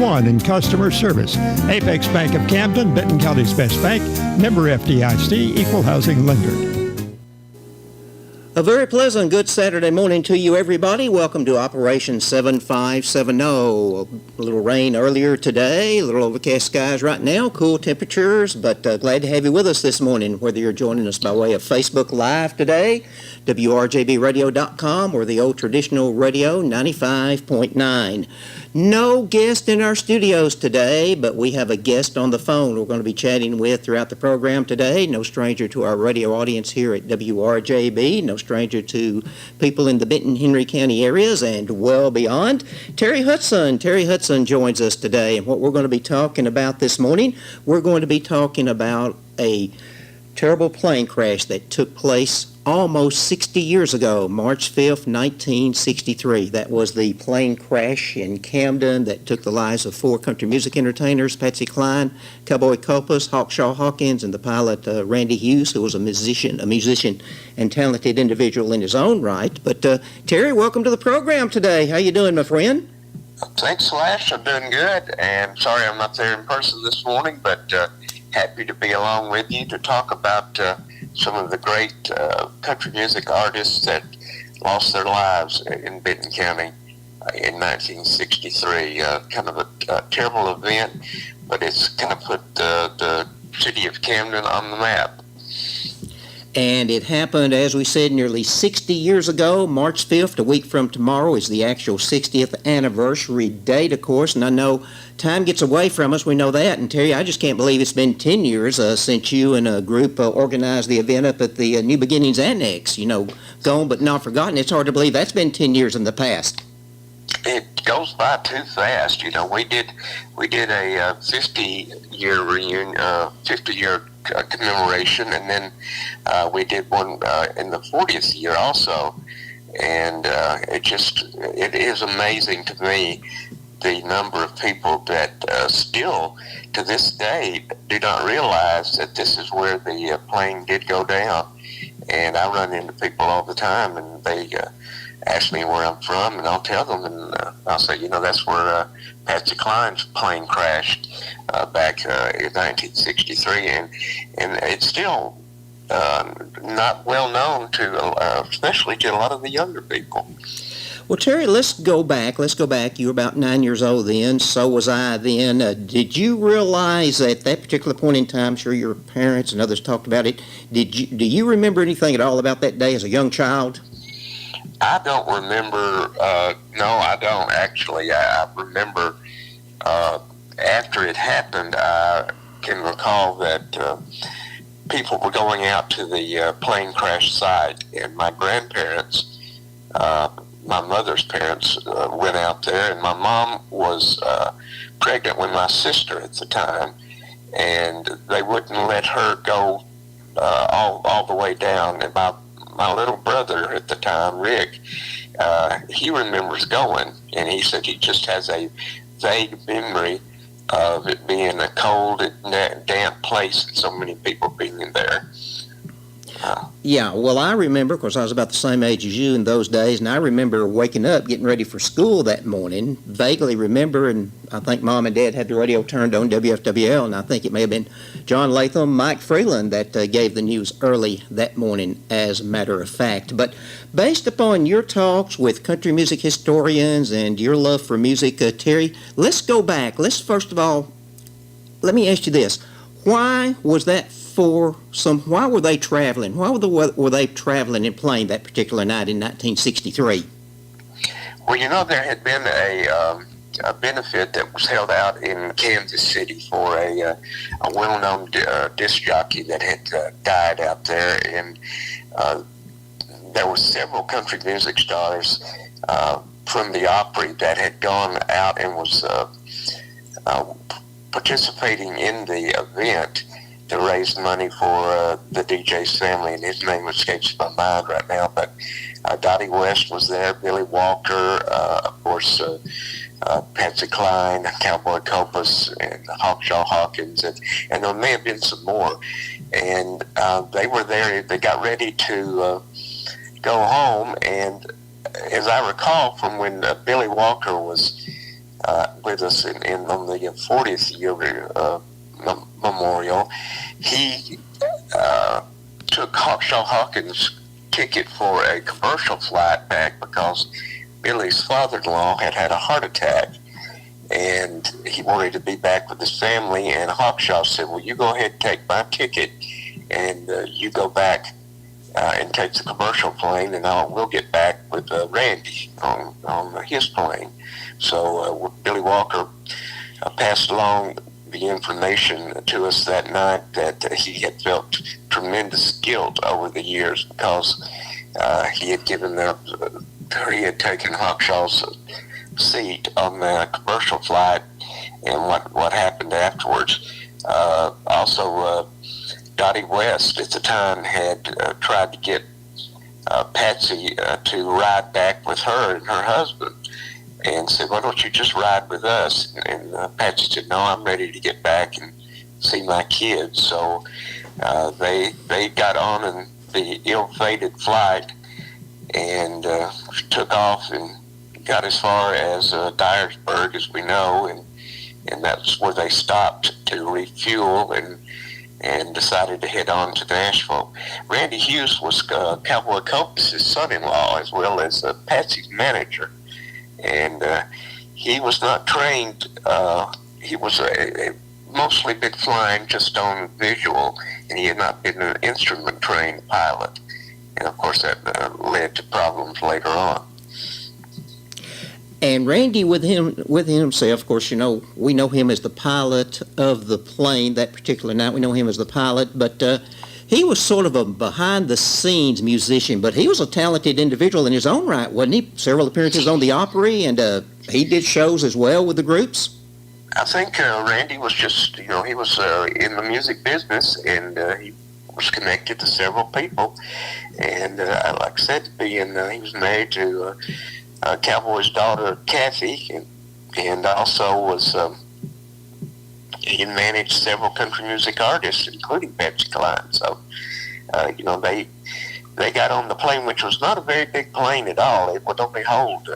#1 in customer service. Apex Bank of Camden, Benton County's best bank, member FDIC, equal housing lender. A very pleasant good Saturday morning to you, everybody. Welcome to Operation 7570. A little rain earlier today, a little overcast skies right now, cool temperatures, but glad to have you with us this morning, whether you're joining us by way of Facebook Live today, WRJBradio.com, or the old traditional radio 95.9. No guest in our studios today, but we have a guest on the phone we're going to be chatting with throughout the program today. No stranger to our radio audience here at WRJB, no stranger to people in the Benton-Henry County areas and well beyond. Terry Hudson. Terry Hudson joins us today, and what we're going to be talking about this morning, we're going to be talking about a terrible plane crash that took place almost 60 years ago, March 5th, 1963. That was the plane crash in Camden that took the lives of 4 country music entertainers, Patsy Cline, Cowboy Copas, Hawkshaw Hawkins, and the pilot Randy Hughes, who was a musician and talented individual in his own right. But Terry, welcome to the program today. How you doing, my friend? Thanks, Flash. I'm doing good, and sorry I'm not there in person this morning, but happy to be along with you to talk about some of the great country music artists that lost their lives in Benton County in 1963. Kind of a terrible event, but it's kind of put the city of Camden on the map. And it happened, as we said, nearly 60 years ago. March 5th, a week from tomorrow, is the actual 60th anniversary date, of course. And I know time gets away from us. We know that. And, Terry, I just can't believe it's been 10 years since you and a group organized the event up at the New Beginnings Annex. You know, gone but not forgotten. It's hard to believe that's been 10 years in the past. It goes by too fast. You know, we did a 50-year reunion, 50-year commemoration, and then we did one in the 40th year also. And it is amazing to me the number of people that still to this day do not realize that this is where the plane did go down. And I run into people all the time, and they ask me where I'm from, and I'll tell them, and I'll say, you know, that's where Patsy Cline's plane crashed back in 1963, and it's still not well known to, especially to a lot of the younger people. Well, Terry, let's go back. You were about 9 years old then. So was I then. Did you realize at that particular point in time, I'm sure your parents and others talked about it, do you remember anything at all about that day as a young child? I don't remember. No, I don't actually. I remember after it happened, I can recall that people were going out to the plane crash site, and my grandparents, my mother's parents, went out there, and my mom was pregnant with my sister at the time, and they wouldn't let her go all the way down. And my little brother at the time, Rick, he remembers going, and he said he just has a vague memory of it being a cold and damp place and so many people being in there. Yeah, well, I remember, of course, I was about the same age as you in those days, and I remember waking up, getting ready for school that morning, vaguely remember, and I think Mom and Dad had the radio turned on WFWL, and I think it may have been John Latham, Mike Freeland that gave the news early that morning, as a matter of fact. But based upon your talks with country music historians and your love for music, Terry, let's go back. First of all, let me ask you this. Why was that why were they traveling? Why were they traveling in plane that particular night in 1963? Well, you know, there had been a benefit that was held out in Kansas City for a well-known disc jockey that had died out there, and there were several country music stars from the Opry that had gone out and was participating in the event to raise money for the DJ's family, and his name escapes my mind right now, but Dottie West was there, Billy Walker, of course, Patsy Cline, Cowboy Copas, and Hawkshaw Hawkins, and there may have been some more. And they were there. They got ready to go home, and as I recall from when Billy Walker was with us on the 40th year memorial. He took Hawkshaw Hawkins' ticket for a commercial flight back because Billy's father-in-law had a heart attack, and he wanted to be back with his family. And Hawkshaw said, "Well, you go ahead and take my ticket, and you go back and take the commercial plane, and we'll get back with Randy on his plane." So Billy Walker passed along the information to us that night that he had felt tremendous guilt over the years because he had given up, he had taken Hawkshaw's seat on the commercial flight, and what happened afterwards. Also, Dottie West at the time had tried to get Patsy to ride back with her and her husband, and said, "Why don't you just ride with us?" And Patsy said, "No, I'm ready to get back and see my kids." So they got on in the ill-fated flight and took off and got as far as Dyersburg, as we know, and that's where they stopped to refuel and decided to head on to Nashville. Randy Hughes was Cowboy Copas' son-in-law, as well as Patsy's manager. And he was not trained. He was mostly been flying just on visual, and he had not been an instrument-trained pilot. And, of course, that led to problems later on. And Randy, with himself, of course, we know him as the pilot of the plane that particular night. We know him as the pilot, but he was sort of a behind-the-scenes musician, but he was a talented individual in his own right, wasn't he? Several appearances on the Opry, and he did shows as well with the groups. I think Randy was just, he was in the music business, and he was connected to several people. And like I said, he was married to Cowboy's daughter, Kathy, and also was he managed several country music artists, including Patsy Cline. So, they got on the plane, which was not a very big plane at all. It would only hold,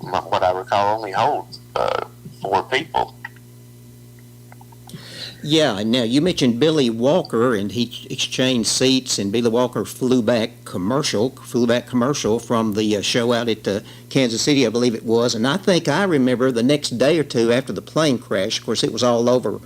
what I recall, 4 people. Yeah, now you mentioned Billy Walker, and he exchanged seats, and Billy Walker flew back commercial from the show out at Kansas City, I believe it was. And I think I remember the next day or two after the plane crash, of course it was all over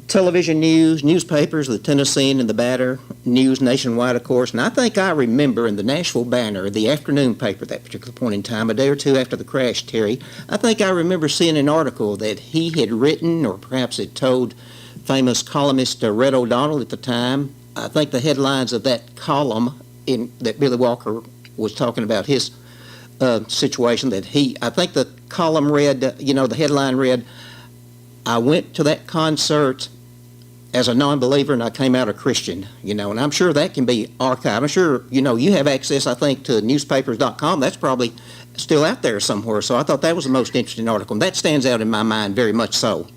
television news, newspapers, the Tennessean and the Batter, news nationwide, of course. And I think I remember in the Nashville Banner, the afternoon paper, that particular point in time, a day or two after the crash, Terry, I think I remember seeing an article that he had written, or perhaps had told famous columnist Red O'Donnell at the time. I think the headlines of that column that Billy Walker was talking about his situation, I think the column read, the headline read, "I went to that concert as a non-believer and I came out a Christian," and I'm sure that can be archived. I'm sure, you have access, I think, to newspapers.com. That's probably still out there somewhere. So I thought that was the most interesting article. And that stands out in my mind very much so.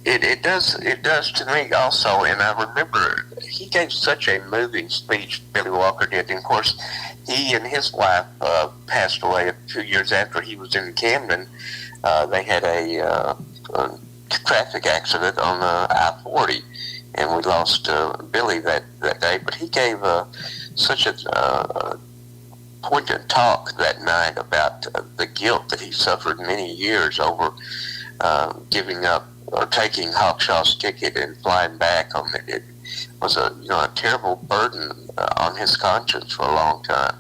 It does to me also, and I remember he gave such a moving speech, Billy Walker did. And of course, he and his wife passed away a few years after he was in Camden. They had a traffic accident on I-40, and we lost Billy that day. But he gave such a poignant talk that night about the guilt that he suffered many years over giving up or taking Hawkshaw's ticket and flying back on it. It was a terrible burden on his conscience for a long time.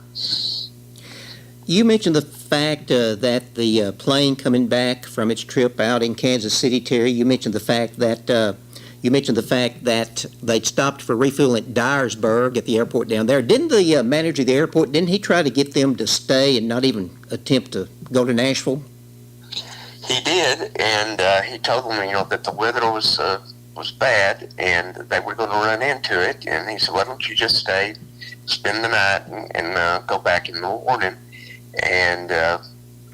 You mentioned the fact that the plane coming back from its trip out in Kansas City, Terry. You mentioned the fact that they'd stopped for refuel at Dyersburg at the airport down there. Didn't the manager of the airport, didn't he try to get them to stay and not even attempt to go to Nashville? He did, and he told them, that the weather was bad and they were going to run into it. And he said, "Why don't you just stay, spend the night, and go back in the morning?" And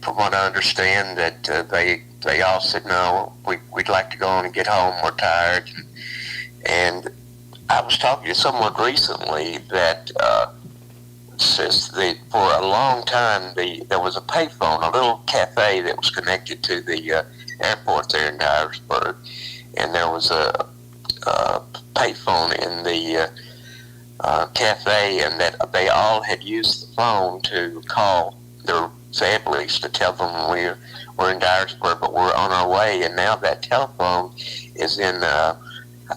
from what I understand, that they all said, "No, we'd like to go on and get home. We're tired." And I was talking to someone recently that says that for a long time there was a payphone, a little cafe that was connected to the airport there in Dyersburg, and there was a payphone in the cafe, and that they all had used the phone to call their families to tell them we're in Dyersburg, but we're on our way. And now that telephone is in, I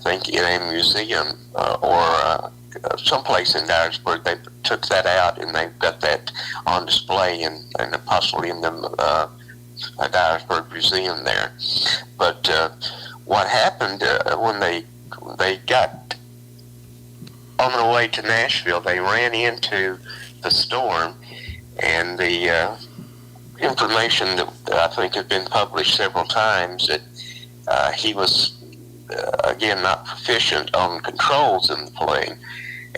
think, in a museum or someplace in Dyersburg. They took that out, and they've got that on display and possibly in the Dyersburg Museum there. But what happened when they got on their way to Nashville, they ran into the storm, and the information that I think had been published several times that he was again not proficient on controls in the plane,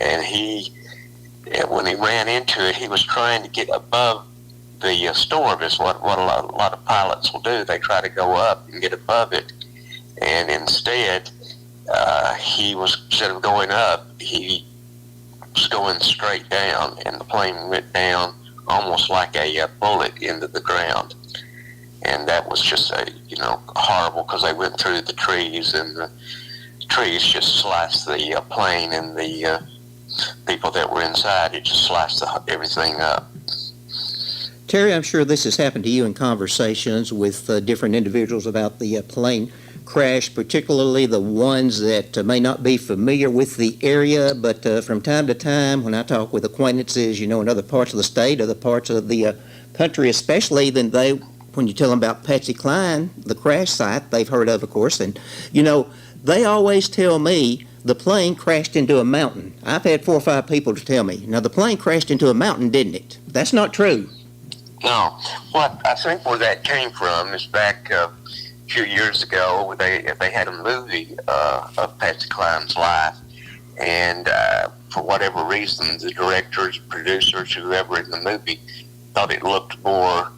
and when he ran into it, he was trying to get above the storm. Is what a lot of pilots will do. They try to go up and get above it, and instead he was, instead of going up, he was going straight down, and the plane went down almost like a bullet into the ground. And that was just horrible, because they went through the trees, and the trees just sliced the plane, and the people that were inside, it just sliced everything up. Terry, I'm sure this has happened to you in conversations with different individuals about the plane crash, particularly the ones that may not be familiar with the area, but from time to time when I talk with acquaintances, in other parts of the state, other parts of the country especially, then when you tell them about Patsy Cline, the crash site they've heard of course, and they always tell me the plane crashed into a mountain. I've had 4 or 5 people to tell me, now the plane crashed into a mountain, didn't it? That's not true. No. Well, I think where that came from is back a few years ago. They had a movie of Patsy Cline's life, and for whatever reason, the directors, producers, whoever in the movie thought it looked more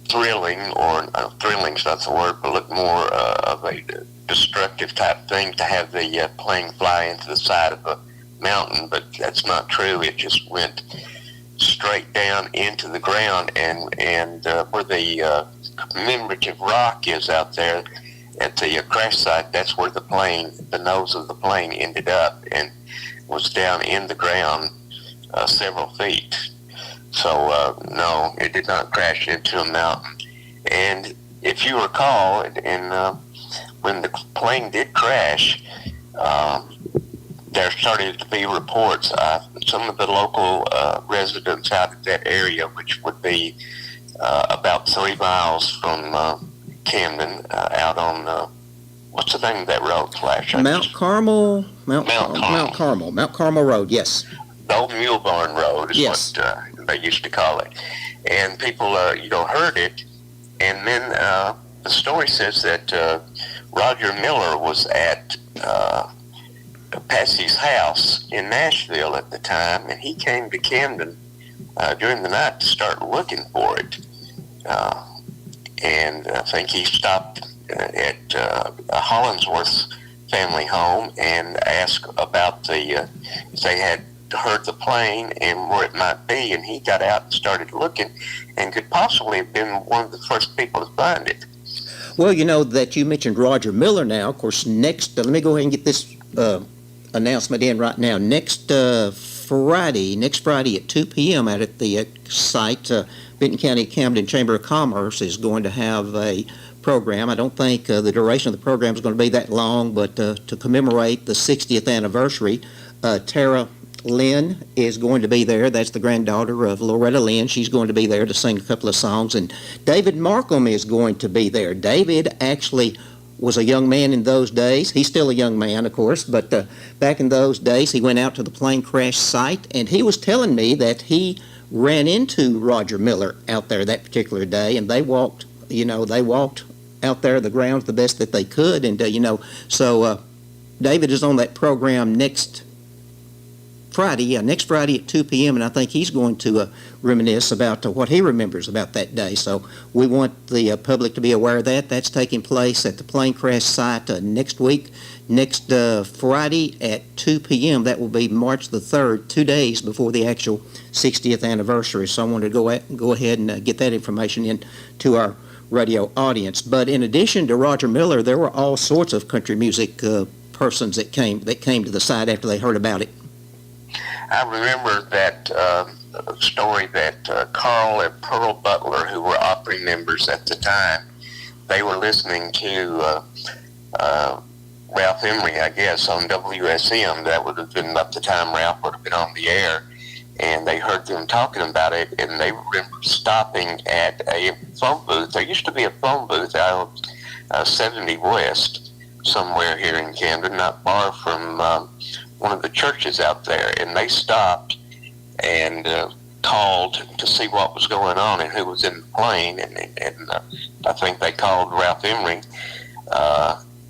thrilling, or thrilling's not the word, but looked more of a destructive type thing to have the plane fly into the side of a mountain. But that's not true. It just went straight down into the ground, and where the commemorative rock is out there at the crash site, that's where the nose of the plane ended up, and was down in the ground several feet. So no, it did not crash into a mountain. And if you recall, and when the plane did crash, there started to be reports. Some of the local residents out of that area, which would be about 3 miles from Camden, out on what's the name of that road, Flash? Mount Carmel Road, yes. The old Mule Barn Road is yes. What they used to call it. And people, heard it, and then the story says that Roger Miller was at Patsy's house in Nashville at the time, and he came to Camden during the night to start looking for it. And I think he stopped at Hollingsworth's family home and asked about if they had heard the plane and where it might be, and he got out and started looking, and could possibly have been one of the first people to find it. Well, that you mentioned Roger Miller now. Of course, next, let me go ahead and get this announcement in right now. Next Friday at 2 p.m. out at the site, Benton County Camden Chamber of Commerce is going to have a program. I don't think the duration of the program is going to be that long, but to commemorate the 60th anniversary, Tara Lynn is going to be there. That's the granddaughter of Loretta Lynn. She's going to be there to sing a couple of songs, and David Markham is going to be there. David actually was a young man in those days. He's still a young man, of course, but back in those days, he went out to the plane crash site, and he was telling me that he ran into Roger Miller out there that particular day, and they walked out there the grounds the best that they could, and so David is on that program next Friday at 2 p.m., and I think he's going to reminisce about what he remembers about that day. So we want the public to be aware of that. That's taking place at the plane crash site next Friday at 2 p.m. That will be March the 3rd, 2 days before the actual 60th anniversary. So I wanted to go ahead and get that information in to our radio audience. But in addition to Roger Miller, there were all sorts of country music persons that came to the site after they heard about it. I remember that story that Carl and Pearl Butler, who were Opry members at the time, they were listening to Ralph Emery, I guess, on WSM. That would have been up the time Ralph would have been on the air. And they heard them talking about it, and they remember stopping at a phone booth. There used to be a phone booth out 70 West, somewhere here in Camden, not far from one of the churches out there. And they stopped and called to see what was going on and who was in the plane. And I think they called Ralph Emery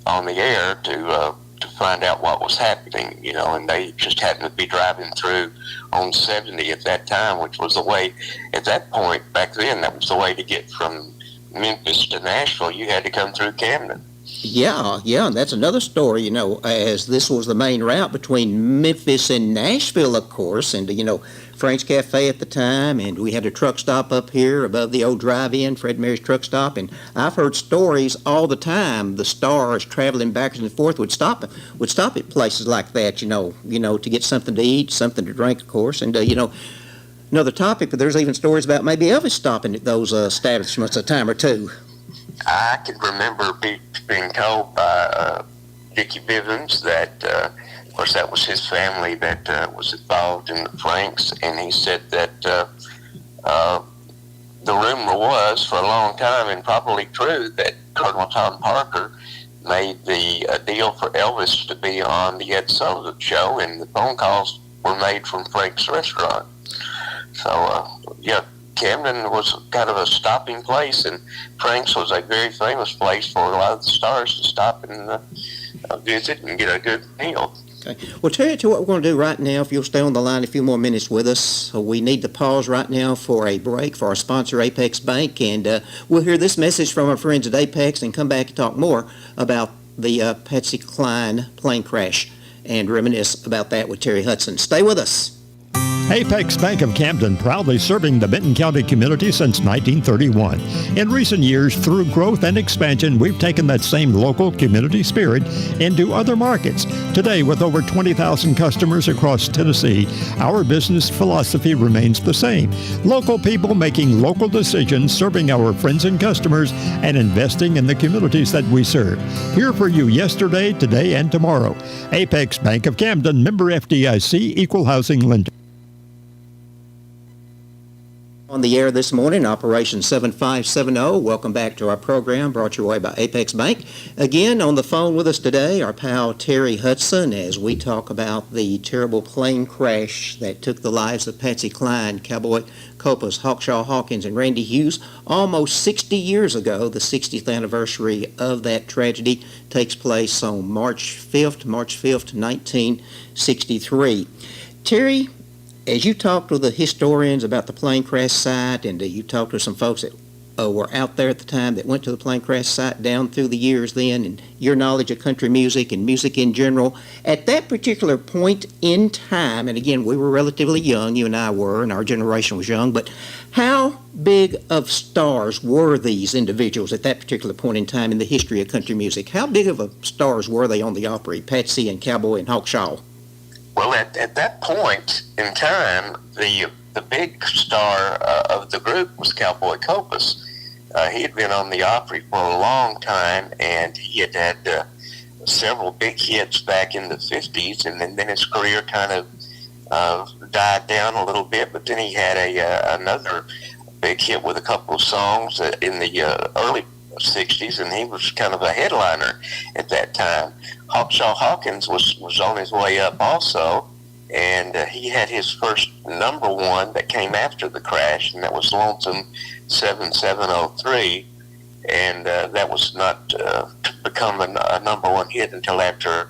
on the air to find out what was happening, you know, and they just happened to be driving through on 70 at that time, which was the way, at that point, back then, that was the way to get from Memphis to Nashville. You had to come through Camden. Yeah, and that's another story, you know, as this was the main route between Memphis and Nashville, of course, and, you know, Frank's Cafe at the time, and we had a truck stop up here above the old drive-in, Fred Mary's truck stop, and I've heard stories all the time. The stars traveling backwards and forth would stop at places like that, you know, to get something to eat, something to drink, of course, and, you know, another topic, but there's even stories about maybe Elvis stopping at those establishments a time or two. I can remember being told by Dickie Bivens that, of course, that was his family that was involved in the Franks, and he said that the rumor was for a long time, and probably true, that Colonel Tom Parker made the deal for Elvis to be on the Ed Sullivan Show, and the phone calls were made from Frank's restaurant. So, yeah, Camden was kind of a stopping place, and Frank's was a very famous place for a lot of the stars to stop and visit and get a good meal. Okay. Well, tell you what we're going to do right now, if you'll stay on the line a few more minutes with us. We need to pause right now for a break for our sponsor, Apex Bank, and we'll hear this message from our friends at Apex and come back and talk more about the Patsy Cline plane crash and reminisce about that with Terry Hudson. Stay with us. Apex Bank of Camden, proudly serving the Benton County community since 1931. In recent years, through growth and expansion, we've taken that same local community spirit into other markets. Today, with over 20,000 customers across Tennessee, our business philosophy remains the same. Local people making local decisions, serving our friends and customers, and investing in the communities that we serve. Here for you yesterday, today, and tomorrow. Apex Bank of Camden, member FDIC, equal housing lender. On the air this morning, Operation 7570. Welcome back to our program brought your way by Apex Bank. Again, on the phone with us today, our pal Terry Hudson, as we talk about the terrible plane crash that took the lives of Patsy Cline, Cowboy Copas, Hawkshaw Hawkins, and Randy Hughes almost 60 years ago. The 60th anniversary of that tragedy takes place on March 5th, 1963. Terry, as you talked with the historians about the plane crash site, and you talked to some folks that were out there at the time that went to the plane crash site down through the years then, and your knowledge of country music and music in general, at that particular point in time, and again, we were relatively young, you and I were, and our generation was young, but how big of stars were these individuals at that particular point in time in the history of country music? How big of stars were they on the Opry, Patsy and Cowboy and Hawkshaw? Well, at that point in time, the big star of the group was Cowboy Copas. He had been on the Opry for a long time, and he had had several big hits back in the 50s, and then his career kind of died down a little bit, but then he had another big hit with a couple of songs in the early 60s, and he was kind of a headliner at that time. Hawkshaw Hawkins was on his way up also, and he had his first number one that came after the crash, and that was Lonesome 7703, and that was not to become a number one hit until after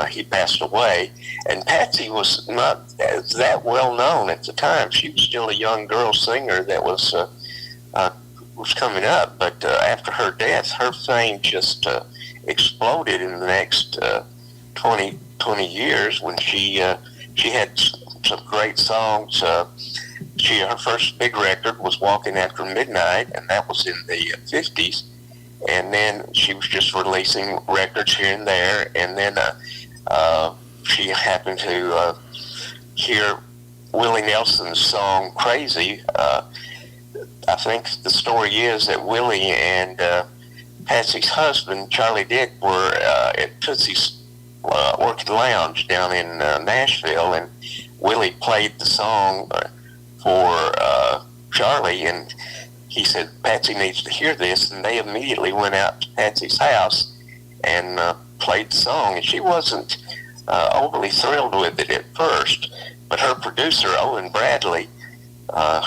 he passed away. And Patsy was not that well known at the time. She was still a young girl singer that was coming up, but after her death, her fame just exploded in the next 20 years when she had some great songs. her first big record was Walking After Midnight, and that was in the 50s. And then she was just releasing records here and there. And then she happened to hear Willie Nelson's song Crazy. I think the story is that Willie and Patsy's husband, Charlie Dick, were at Tootsie's Orchid Lounge down in Nashville, and Willie played the song for Charlie, and he said, Patsy needs to hear this, and they immediately went out to Patsy's house and played the song, and she wasn't overly thrilled with it at first, but her producer, Owen Bradley,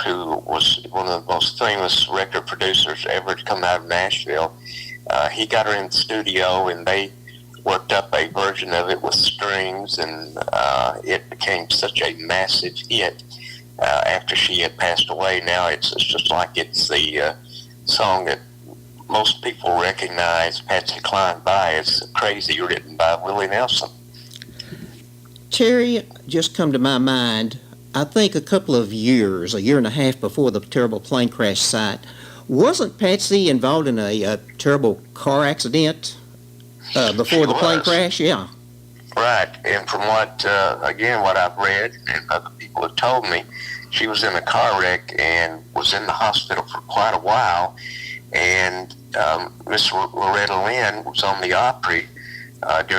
who was one of the most famous record producers ever to come out of Nashville, he got her in the studio, and they worked up a version of it with strings, and it became such a massive hit after she had passed away. Now it's just like it's the song that most people recognize Patsy Cline by. It's Crazy, written by Willie Nelson. Terry, just come to my mind, I think a couple of years, a year and a half before the terrible plane crash site, wasn't Patsy involved in a terrible car accident before the plane crash? Yeah. Right, and from what I've read and other people have told me, she was in a car wreck and was in the hospital for quite a while, and Miss Loretta Lynn was on the Opry during